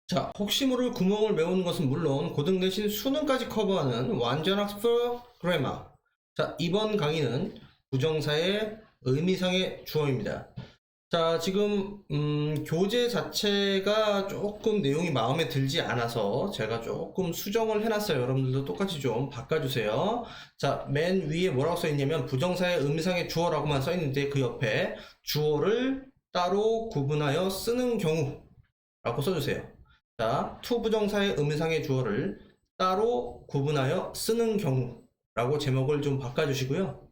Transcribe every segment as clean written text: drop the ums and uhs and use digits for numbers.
자, 혹시 모를 구멍을 메우는 것은 물론 고등 내신 수능까지 커버하는 완전 학습 그래머. 자, 이번 강의는 부정사의 의미상의 주어입니다. 자, 지금 교재 자체가 조금 내용이 마음에 들지 않아서 제가 조금 수정을 해놨어요. 여러분들도 똑같이 좀 바꿔주세요. 자, 맨 위에 뭐라고 써있냐면 부정사의 의미상의 주어라고만 써있는데 그 옆에 주어를 따로 구분하여 쓰는 경우라고 써주세요. 자, to 부정사의 의미상의 주어를 따로 구분하여 쓰는 경우라고 제목을 좀 바꿔주시고요.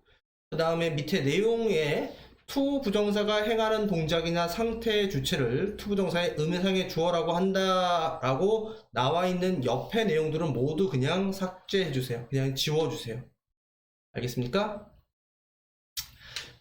그 다음에 밑에 내용에 to 부정사가 행하는 동작이나 상태의 주체를 to 부정사의 의미상의 주어라고 한다라고 나와 있는 옆에 내용들은 모두 그냥 삭제해주세요. 그냥 지워주세요. 알겠습니까?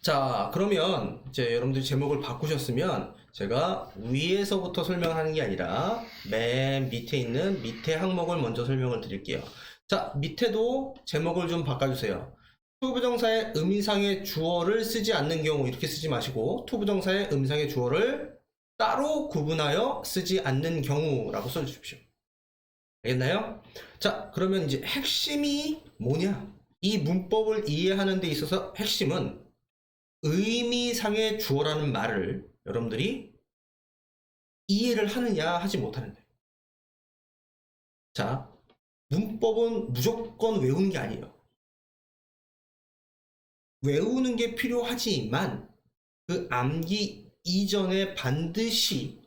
자, 그러면 이제 여러분들이 제목을 바꾸셨으면 제가 위에서부터 설명하는 게 아니라 맨 밑에 있는 밑에 항목을 먼저 설명을 드릴게요. 자, 밑에도 제목을 좀 바꿔주세요. 투부정사의 의미상의 주어를 쓰지 않는 경우 이렇게 쓰지 마시고 투부정사의 의미상의 주어를 따로 구분하여 쓰지 않는 경우라고 써주십시오. 알겠나요? 자, 그러면 이제 핵심이 뭐냐? 이 문법을 이해하는 데 있어서 핵심은 의미상의 주어라는 말을 여러분들이 이해를 하느냐 하지 못하느냐. 자, 문법은 무조건 외우는 게 아니에요. 외우는 게 필요하지만 그 암기 이전에 반드시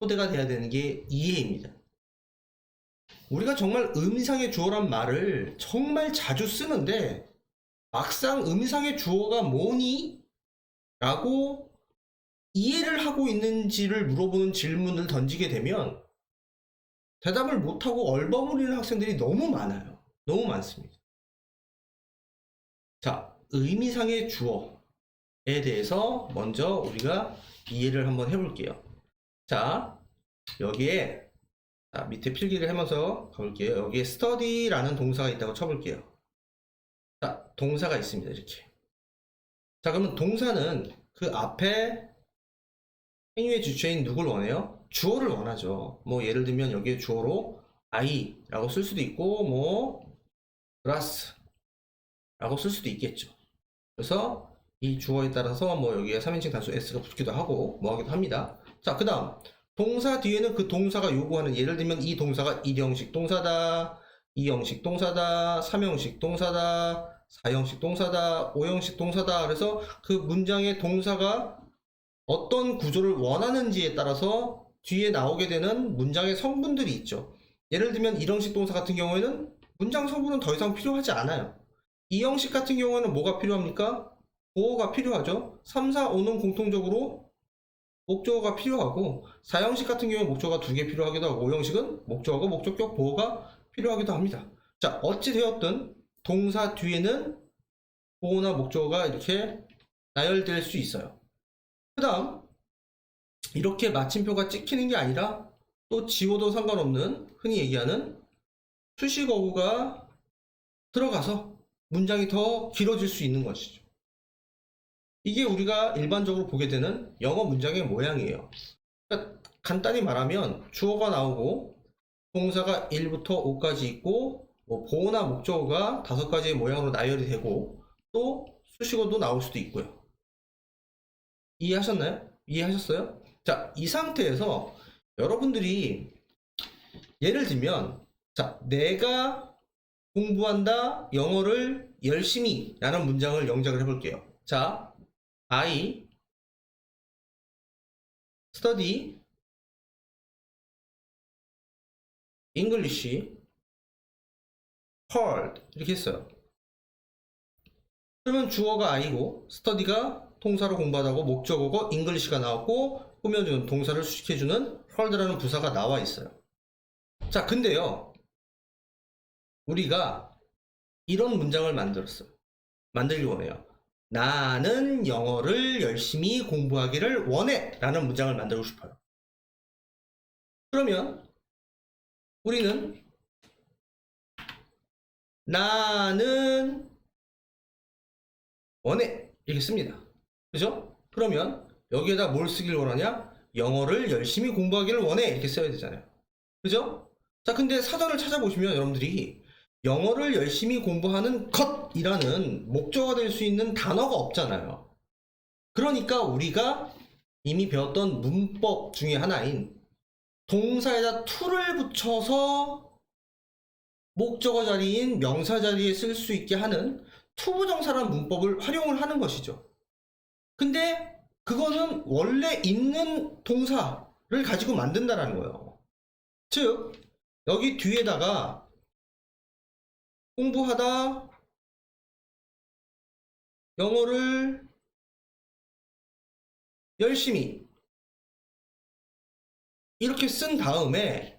토대가 돼야 되는 게 이해입니다. 우리가 정말 의미상의 주어란 말을 정말 자주 쓰는데 막상 의미상의 주어가 뭐니? 라고 이해를 하고 있는지를 물어보는 질문을 던지게 되면 대답을 못하고 얼버무리는 학생들이 너무 많아요. 너무 많습니다. 자, 의미상의 주어에 대해서 먼저 우리가 이해를 한번 해볼게요. 자, 여기에 밑에 필기를 하면서 가볼게요. 여기에 study라는 동사가 있다고 쳐볼게요. 자, 동사가 있습니다. 이렇게. 자, 그러면 동사는 그 앞에 행위의 주체인 누굴 원해요? 주어를 원하죠. 뭐 예를 들면 여기에 주어로 I라고 쓸 수도 있고 뭐 glass라고 쓸 수도 있겠죠. 그래서 이 주어에 따라서 뭐 여기에 3인칭 단수 S가 붙기도 하고 뭐 하기도 합니다. 자, 그 다음 동사 뒤에는 그 동사가 요구하는 예를 들면 이 동사가 1형식 동사다, 2형식 동사다, 3형식 동사다, 4형식 동사다, 5형식 동사다. 그래서 그 문장의 동사가 어떤 구조를 원하는지에 따라서 뒤에 나오게 되는 문장의 성분들이 있죠. 예를 들면 1형식 동사 같은 경우에는 문장 성분은 더 이상 필요하지 않아요. 2형식 같은 경우에는 뭐가 필요합니까? 보어가 필요하죠. 3, 4, 5는 공통적으로 목적어가 필요하고 4형식 같은 경우에 목적어가 2개 필요하기도 하고 5형식은 목적어가 목적격 보어가 필요하기도 합니다. 자, 어찌 되었든 동사 뒤에는 보어나 목적어가 이렇게 나열될 수 있어요. 그 다음 이렇게 마침표가 찍히는 게 아니라 또 지워도 상관없는 흔히 얘기하는 수식어구가 들어가서 문장이 더 길어질 수 있는 것이죠. 이게 우리가 일반적으로 보게 되는 영어 문장의 모양이에요. 그러니까 간단히 말하면 주어가 나오고 동사가 1부터 5까지 있고 뭐 보어나 목적어가 5가지의 모양으로 나열이 되고 또 수식어도 나올 수도 있고요. 이해하셨나요? 이해하셨어요? 자, 이 상태에서 여러분들이 예를 들면 자, 내가 공부한다 영어를 열심히 라는 문장을 영작을 해볼게요. 자, I study English hard 이렇게 했어요. 그러면 주어가 I고 study가 동사로 공부하다고 목적어고 English가 나왔고 꾸며주는 동사를 수식해주는 hard라는 부사가 나와 있어요. 자, 근데요 우리가 이런 문장을 만들기 원해요. 나는 영어를 열심히 공부하기를 원해 라는 문장을 만들고 싶어요. 그러면 우리는 나는 원해 이렇게 씁니다. 그죠? 그러면 여기에다 뭘 쓰길 원하냐? 영어를 열심히 공부하기를 원해 이렇게 써야 되잖아요. 그죠? 자, 근데 사전을 찾아보시면 여러분들이 영어를 열심히 공부하는 것이라는 목적어가 될 수 있는 단어가 없잖아요. 그러니까 우리가 이미 배웠던 문법 중에 하나인 동사에다 to를 붙여서 목적어 자리인 명사 자리에 쓸 수 있게 하는 투부정사라는 문법을 활용을 하는 것이죠. 근데 그거는 원래 있는 동사를 가지고 만든다는 거예요. 즉, 여기 뒤에다가 공부하다 영어를 열심히 이렇게 쓴 다음에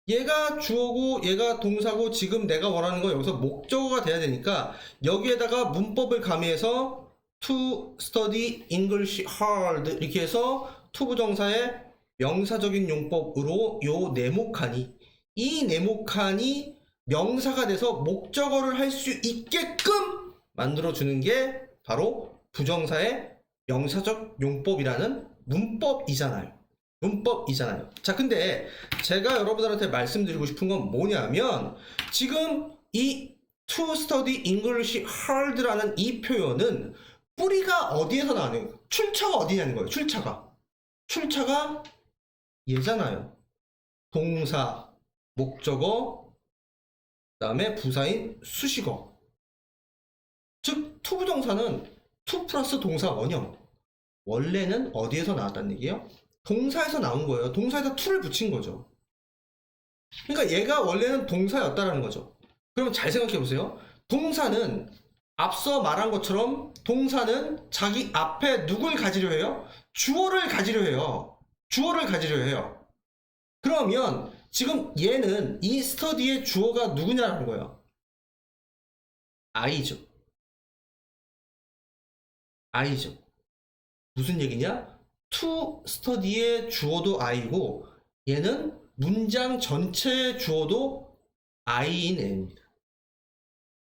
얘가 주어고 얘가 동사고 지금 내가 원하는 거 여기서 목적어가 돼야 되니까 여기에다가 문법을 가미해서 to study English hard 이렇게 해서 투부정사의 명사적인 용법으로 요 네모칸이 이 네모칸이 명사가 돼서 목적어를 할 수 있게끔 만들어주는 게 바로 부정사의 명사적 용법이라는 문법이잖아요. 문법이잖아요. 자, 근데 제가 여러분들한테 말씀드리고 싶은 건 뭐냐면 지금 이 to study English hard라는 이 표현은 뿌리가 어디에서 나오는 거예요? 출처가 어디냐는 거예요. 출처가 얘잖아요. 동사, 목적어, 그 다음에 부사인 수식어. 즉 투부정사는 to 플러스 동사 원형. 원래는 어디에서 나왔다는 얘기예요? 동사에서 나온 거예요. 동사에다 to를 붙인 거죠. 그러니까 얘가 원래는 동사였다라는 거죠. 그러면 잘 생각해 보세요. 동사는 앞서 말한 것처럼 동사는 자기 앞에 누굴 가지려 해요? 주어를 가지려 해요. 주어를 가지려 해요. 그러면 지금 얘는 이 스터디의 주어가 누구냐라는 거예요. I죠. I죠. 무슨 얘기냐? to study의 주어도 I고 얘는 문장 전체의 주어도 I인 애입니다.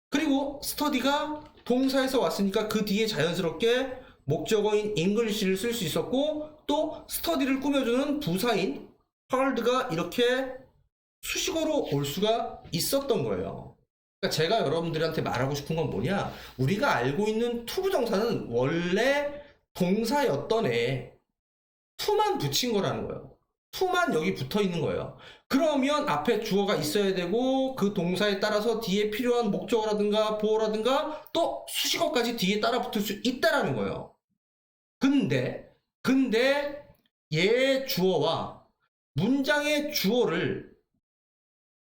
그리고 study가 동사에서 왔으니까 그 뒤에 자연스럽게 목적어인 English를 쓸 수 있었고 또 study를 꾸며주는 부사인 hard가 이렇게 수식어로 올 수가 있었던 거예요. 그러니까 제가 여러분들한테 말하고 싶은 건 뭐냐? 우리가 알고 있는 투부정사는 원래 동사였던 애 to만 붙인 거라는 거예요. to만 여기 붙어 있는 거예요. 그러면 앞에 주어가 있어야 되고 그 동사에 따라서 뒤에 필요한 목적어라든가 보어라든가 또 수식어까지 뒤에 따라 붙을 수 있다라는 거예요. 근데 얘 주어와 문장의 주어를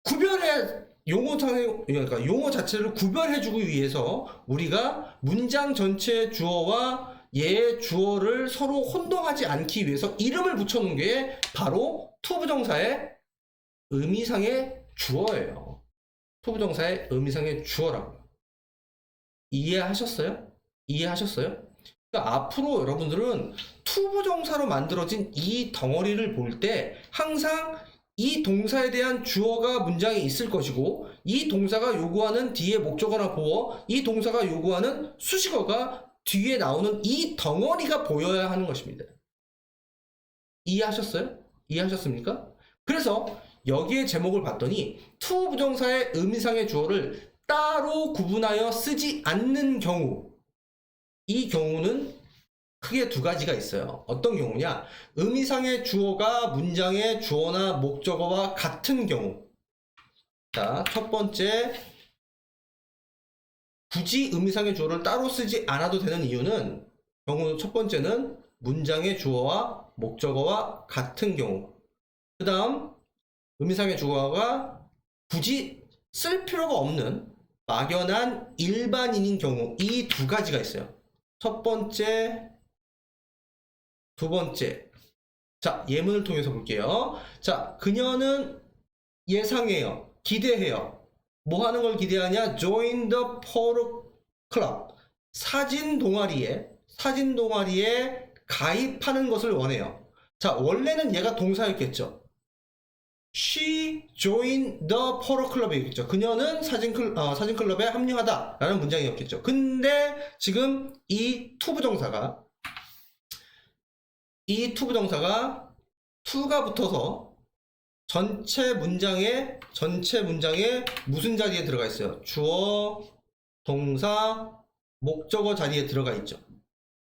구별해 그러니까 용어 자체를 구별해주기 위해서 우리가 문장 전체의 주어와 얘의 주어를 서로 혼동하지 않기 위해서 이름을 붙여놓은 게 바로 투부정사의 의미상의 주어예요. 투부정사의 의미상의 주어라고요. 이해하셨어요? 그러니까 앞으로 여러분들은 투부정사로 만들어진 이 덩어리를 볼 때 항상 이 동사에 대한 주어가 문장에 있을 것이고 이 동사가 요구하는 뒤에 목적어나 보어 이 동사가 요구하는 수식어가 뒤에 나오는 이 덩어리가 보여야 하는 것입니다. 이해하셨어요? 이해하셨습니까? 그래서 여기에 제목을 봤더니 to 부정사의 의미상의 주어를 따로 구분하여 쓰지 않는 경우 이 경우는 크게 두 가지가 있어요. 어떤 경우냐? 의미상의 주어가 문장의 주어나 목적어와 같은 경우. 자, 첫 번째, 굳이 의미상의 주어를 따로 쓰지 않아도 되는 이유는 경우 첫 번째는 문장의 주어와 목적어와 같은 경우. 그 다음, 의미상의 주어가 굳이 쓸 필요가 없는 막연한 일반인인 경우. 이 두 가지가 있어요. 첫 번째, 두 번째. 자, 예문을 통해서 볼게요. 자, 그녀는 예상해요. 기대해요. 뭐 하는 걸 기대하냐? Join the photo club. 사진 동아리에 가입하는 것을 원해요. 자, 원래는 얘가 동사였겠죠. She joined the photo club이겠죠. 그녀는 사진 클럽에 합류하다 라는 문장이었겠죠. 근데 지금 이 투부정사가 to가 붙어서 전체 문장에 무슨 자리에 들어가 있어요? 주어, 동사, 목적어 자리에 들어가 있죠.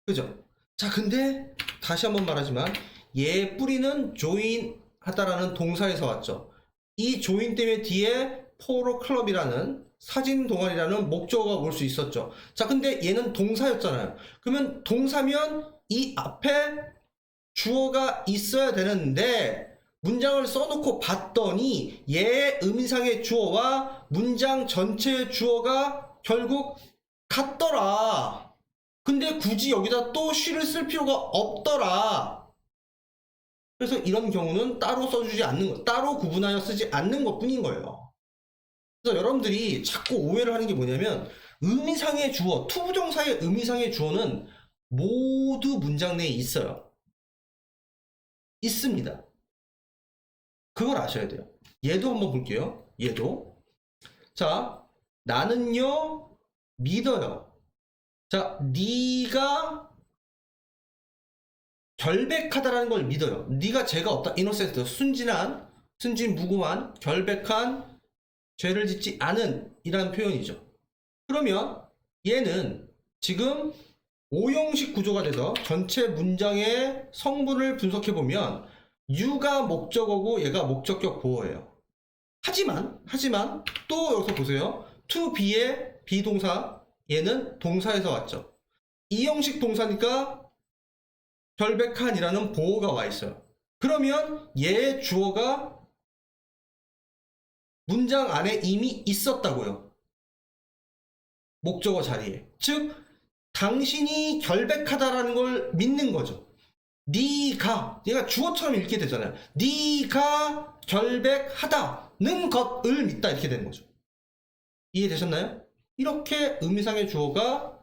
그죠? 자, 근데 다시 한번 말하지만 얘 뿌리는 join 하다라는 동사에서 왔죠. 이 join 때문에 뒤에 포로 클럽이라는 사진 동아리라는 목적어가 올 수 있었죠. 자, 근데 얘는 동사였잖아요. 그러면 동사면 이 앞에 주어가 있어야 되는데 문장을 써놓고 봤더니 얘 의미상의 주어와 문장 전체의 주어가 결국 같더라. 근데 굳이 여기다 또 she를 쓸 필요가 없더라. 그래서 이런 경우는 따로 써주지 않는 거, 따로 구분하여 쓰지 않는 것 뿐인 거예요. 그래서 여러분들이 자꾸 오해를 하는 게 뭐냐면 의미상의 주어, 투부정사의 의미상의 주어는 모두 문장 내에 있어요. 있습니다. 그걸 아셔야 돼요. 얘도 한번 볼게요. 얘도. 자, 나는요 믿어요. 자, 네가 결백하다라는 걸 믿어요. 네가 죄가 없다. 이노센트, 순진 무고한, 결백한, 죄를 짓지 않은 이라는 표현이죠. 그러면 얘는 지금 오형식 구조가 돼서 전체 문장의 성분을 분석해 보면 you가 목적어고 얘가 목적격 보어예요. 하지만 또 여기서 보세요. to be의 비동사 얘는 동사에서 왔죠. 이형식 동사니까 결백한이라는 보어가 와 있어요. 그러면 얘의 주어가 문장 안에 이미 있었다고요. 목적어 자리에. 즉 당신이 결백하다라는 걸 믿는 거죠. 네가, 얘가 주어처럼 읽게 되잖아요. 네가 결백하다는 것을 믿다 이렇게 되는 거죠. 이해되셨나요? 이렇게 의미상의 주어가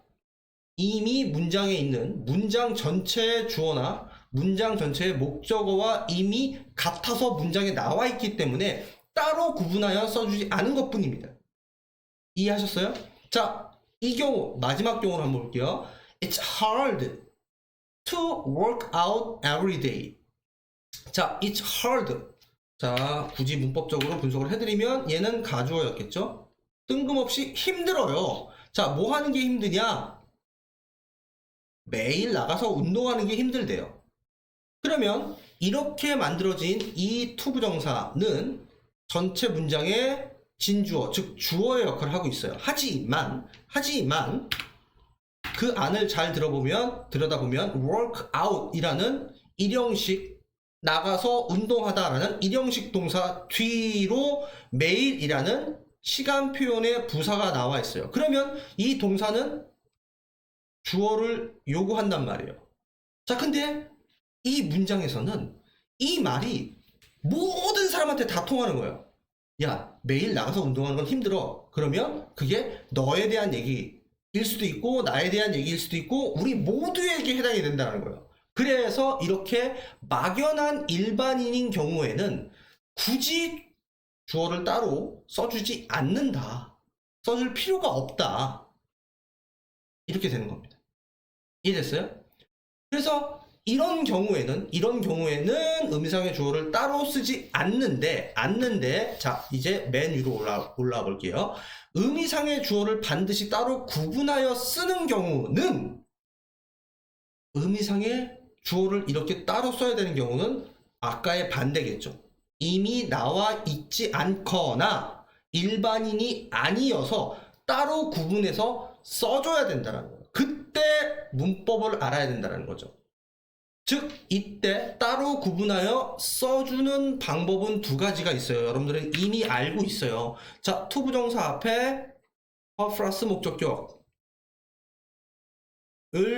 이미 문장에 있는 문장 전체의 주어나 문장 전체의 목적어와 이미 같아서 문장에 나와 있기 때문에 따로 구분하여 써주지 않은 것 뿐입니다. 이해하셨어요? 자, 이 경우 마지막 경우를 한번 볼게요. It's hard to work out every day. 자, it's hard. 자, 굳이 문법적으로 분석을 해드리면 얘는 가주어였겠죠? 뜬금없이 힘들어요. 자, 뭐 하는 게 힘드냐? 매일 나가서 운동하는 게 힘들대요. 그러면 이렇게 만들어진 이 투부정사는 전체 문장의 진주어, 즉 주어의 역할을 하고 있어요. 하지만 그 안을 잘 들여다보면 work out 이라는 일형식 나가서 운동하다라는 일형식 동사 뒤로 매일이라는 시간 표현의 부사가 나와 있어요. 그러면 이 동사는 주어를 요구한단 말이에요. 자, 근데 이 문장에서는 이 말이 모든 사람한테 다 통하는 거예요. 야, 매일 나가서 운동하는 건 힘들어. 그러면 그게 너에 대한 얘기일 수도 있고 나에 대한 얘기일 수도 있고 우리 모두에게 해당이 된다는 거예요. 그래서 이렇게 막연한 일반인인 경우에는 굳이 주어를 따로 써주지 않는다. 써줄 필요가 없다. 이렇게 되는 겁니다. 이해됐어요? 그래서 이런 경우에는 의미상의 주어를 따로 쓰지 않는데 자, 이제 맨 위로 올라와 볼게요. 의미상의 주어를 반드시 따로 구분하여 쓰는 경우는 의미상의 주어를 이렇게 따로 써야 되는 경우는 아까의 반대겠죠. 이미 나와 있지 않거나 일반인이 아니어서 따로 구분해서 써줘야 된다는 거예요. 그때 문법을 알아야 된다는 거죠. 즉 이때 따로 구분하여 써주는 방법은 두 가지가 있어요. 여러분들은 이미 알고 있어요. 자, 투부정사 앞에 플러스 목적격을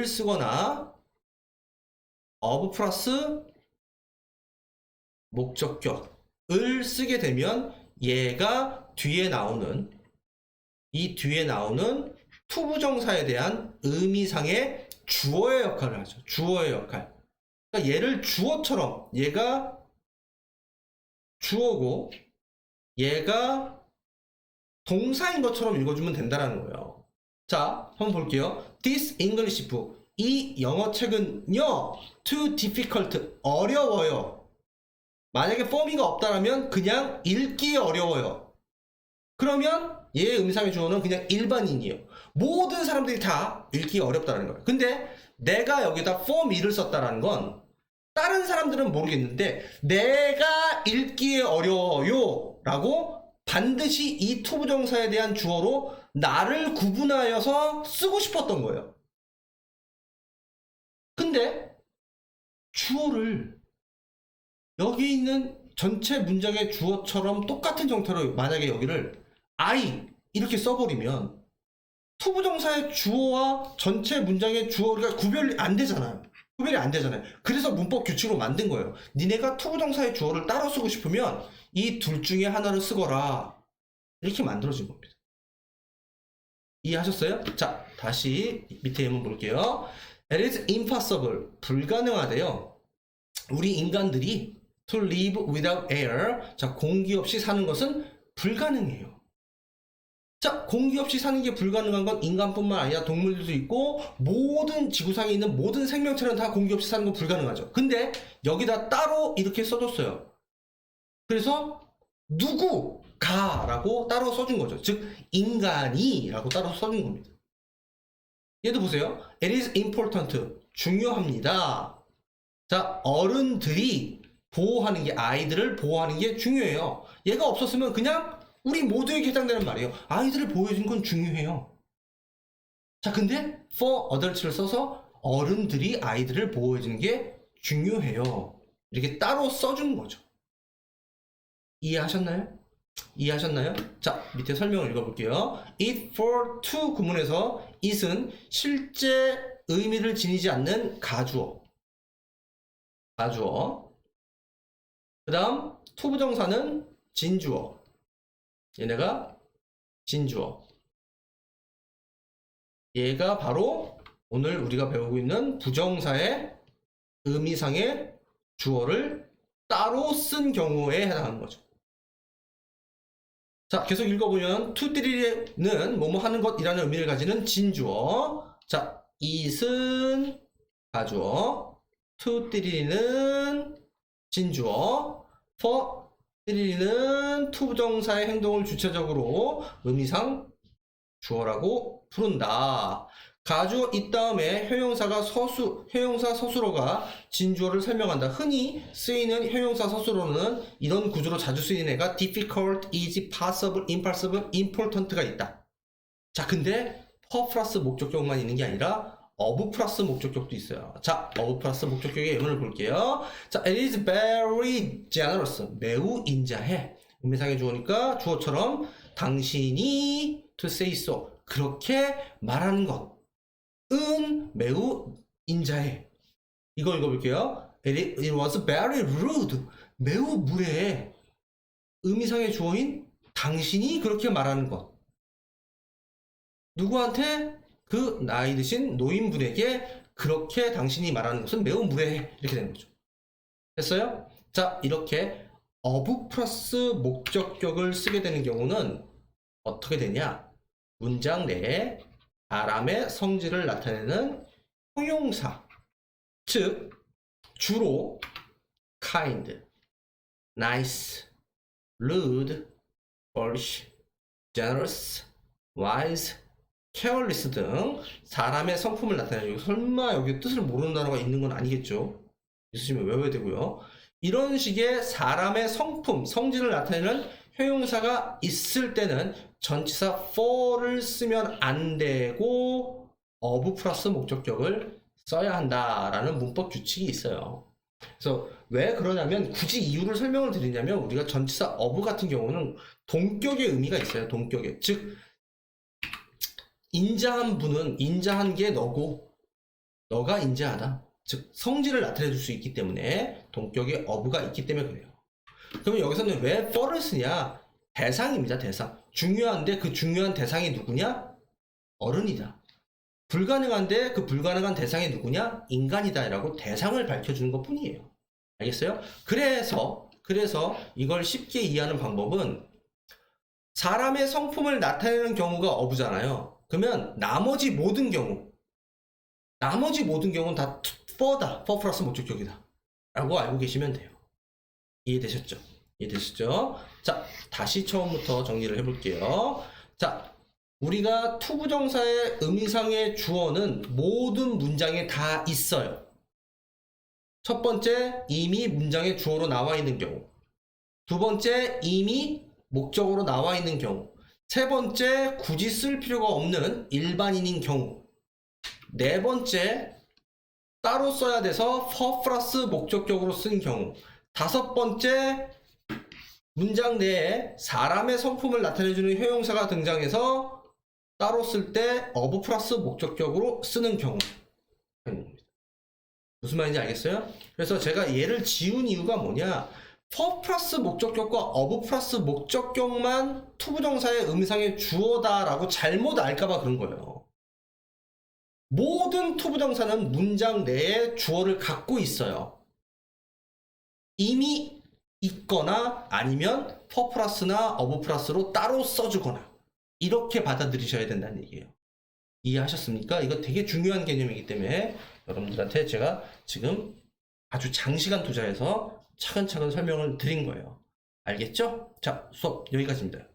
쓰거나 of 플러스 목적격을 쓰게 되면 얘가 뒤에 나오는 투부정사에 대한 의미상의 주어의 역할을 하죠. 주어의 역할. 그러니까 얘를 주어처럼, 얘가 주어고 얘가 동사인 것처럼 읽어주면 된다는 거예요. 자, 한번 볼게요. This English book, 이 영어 책은요 too difficult, 어려워요. 만약에 for미가 없다라면 그냥 읽기 어려워요. 그러면 얘의 의미상의 주어는 그냥 일반인이에요. 모든 사람들이 다 읽기 어렵다는 거예요. 근데 내가 여기다 for미를 썼다라는 건 다른 사람들은 모르겠는데 내가 읽기에 어려워요 라고 반드시 이 투부정사에 대한 주어로 나를 구분하여서 쓰고 싶었던 거예요. 근데 주어를 여기 있는 전체 문장의 주어처럼 똑같은 형태로 만약에 여기를 I 이렇게 써버리면 투부정사의 주어와 전체 문장의 주어가 구별이 안 되잖아요. 구별이 안 되잖아요. 그래서 문법 규칙으로 만든 거예요. 니네가 투부정사의 주어를 따로 쓰고 싶으면 이 둘 중에 하나를 쓰거라. 이렇게 만들어진 겁니다. 이해하셨어요? 자, 다시 밑에 한번 볼게요. It is impossible. 불가능하대요. 우리 인간들이 to live without air. 자, 공기 없이 사는 것은 불가능해요. 자, 공기 없이 사는 게 불가능한 건 인간뿐만 아니라 동물들도 있고 모든 지구상에 있는 모든 생명체는 다 공기 없이 사는 건 불가능하죠. 근데 여기다 따로 이렇게 써줬어요. 그래서 누구가 라고 따로 써준 거죠. 즉 인간이 라고 따로 써준 겁니다. 얘도 보세요. It is important. 중요합니다. 자, 어른들이 보호하는 게, 아이들을 보호하는 게 중요해요. 얘가 없었으면 그냥 우리 모두에게 해당되는 말이에요. 아이들을 보호해주는 건 중요해요. 자, 근데 for adults를 써서 어른들이 아이들을 보호해주는 게 중요해요. 이렇게 따로 써준 거죠. 이해하셨나요? 이해하셨나요? 자, 밑에 설명을 읽어볼게요. It for to 구문에서 it은 실제 의미를 지니지 않는 가주어. 가주어. 그 다음 투부정사는 진주어. 얘네가 진주어. 얘가 바로 오늘 우리가 배우고 있는 부정사의 의미상의 주어를 따로 쓴 경우에 해당하는 거죠. 자, 계속 읽어보면 투띠리는 뭐뭐 하는 것이라는 의미를 가지는 진주어. 자, it은 가주어, 투띠리는 진주어, for 띠리는 투부정사의 행동을 주체적으로 의미상 주어라고 부른다. 가주어 이 다음에 형용사가 형용사 서술어가 진주어를 설명한다. 흔히 쓰이는 형용사 서술어는 이런 구조로 자주 쓰이는 애가 difficult, easy, possible, impossible, important가 있다. 자, 근데 for 플러스 목적격만 있는 게 아니라 of 플러스 목적격도 있어요. 자, of 플러스 목적격의 예문을 볼게요. 자, it is very generous. 매우 인자해. 의미상의 주어니까 주어처럼 당신이 to say so. 그렇게 말하는 것. 은 매우 인자해. 이거 읽어볼게요. It was very rude. 매우 무례해. 의미상의 주어인 당신이 그렇게 말하는 것. 누구한테? 그 나이 드신 노인분에게 그렇게 당신이 말하는 것은 매우 무례해. 이렇게 되는 거죠. 됐어요? 자, 이렇게 of 플러스 목적격을 쓰게 되는 경우는 어떻게 되냐? 문장 내에 사람의 성질을 나타내는 형용사, 즉 주로 kind, nice, rude, foolish, generous, wise, careless 등 사람의 성품을 나타내는, 설마 여기 뜻을 모르는 단어가 있는 건 아니겠죠? 있으시면 외워야 되고요. 이런 식의 사람의 성품, 성질을 나타내는 형용사가 있을 때는 전치사 for를 쓰면 안 되고 of 플러스 목적격을 써야 한다라는 문법 규칙이 있어요. 그래서 왜 그러냐면, 굳이 이유를 설명을 드리냐면, 우리가 전치사 of 같은 경우는 동격의 의미가 있어요. 동격의. 즉 인자한 분은, 인자한 게 너고 너가 인자하다. 즉 성질을 나타내 줄 수 있기 때문에 동격의 of가 있기 때문에 그래요. 그러면 여기서는 왜 for를 쓰냐? 대상입니다. 대상. 중요한데 그 중요한 대상이 누구냐? 어른이다. 불가능한데 그 불가능한 대상이 누구냐? 인간이다 라고 대상을 밝혀주는 것 뿐이에요. 알겠어요? 그래서 이걸 쉽게 이해하는 방법은, 사람의 성품을 나타내는 경우가 어부잖아요. 그러면 나머지 모든 경우는 다 for다. for 플러스 목적격이다 라고 알고 계시면 돼요. 이해되셨죠? 이해되셨죠? 자, 다시 처음부터 정리를 해볼게요. 자, 우리가 투부정사의 의미상의 주어는 모든 문장에 다 있어요. 첫 번째, 이미 문장의 주어로 나와 있는 경우. 두 번째, 이미 목적어로 나와 있는 경우. 세 번째, 굳이 쓸 필요가 없는 일반인인 경우. 네 번째, 따로 써야 돼서 for 플러스 목적격으로 쓴 경우. 다섯 번째, 문장 내에 사람의 성품을 나타내주는 형용사가 등장해서 따로 쓸 때 of 플러스 목적격으로 쓰는 경우. 무슨 말인지 알겠어요? 그래서 제가 얘를 지운 이유가 뭐냐? for 플러스 목적격과 of 플러스 목적격만 투부정사의 의미상의 주어다라고 잘못 알까봐 그런 거예요. 모든 투부정사는 문장 내에 주어를 갖고 있어요. 이미 있거나 아니면 for 플러스나 of 플러스로 따로 써주거나 이렇게 받아들이셔야 된다는 얘기예요. 이해하셨습니까? 이거 되게 중요한 개념이기 때문에 여러분들한테 제가 지금 아주 장시간 투자해서 차근차근 설명을 드린 거예요. 알겠죠? 자, 수업 여기까지입니다.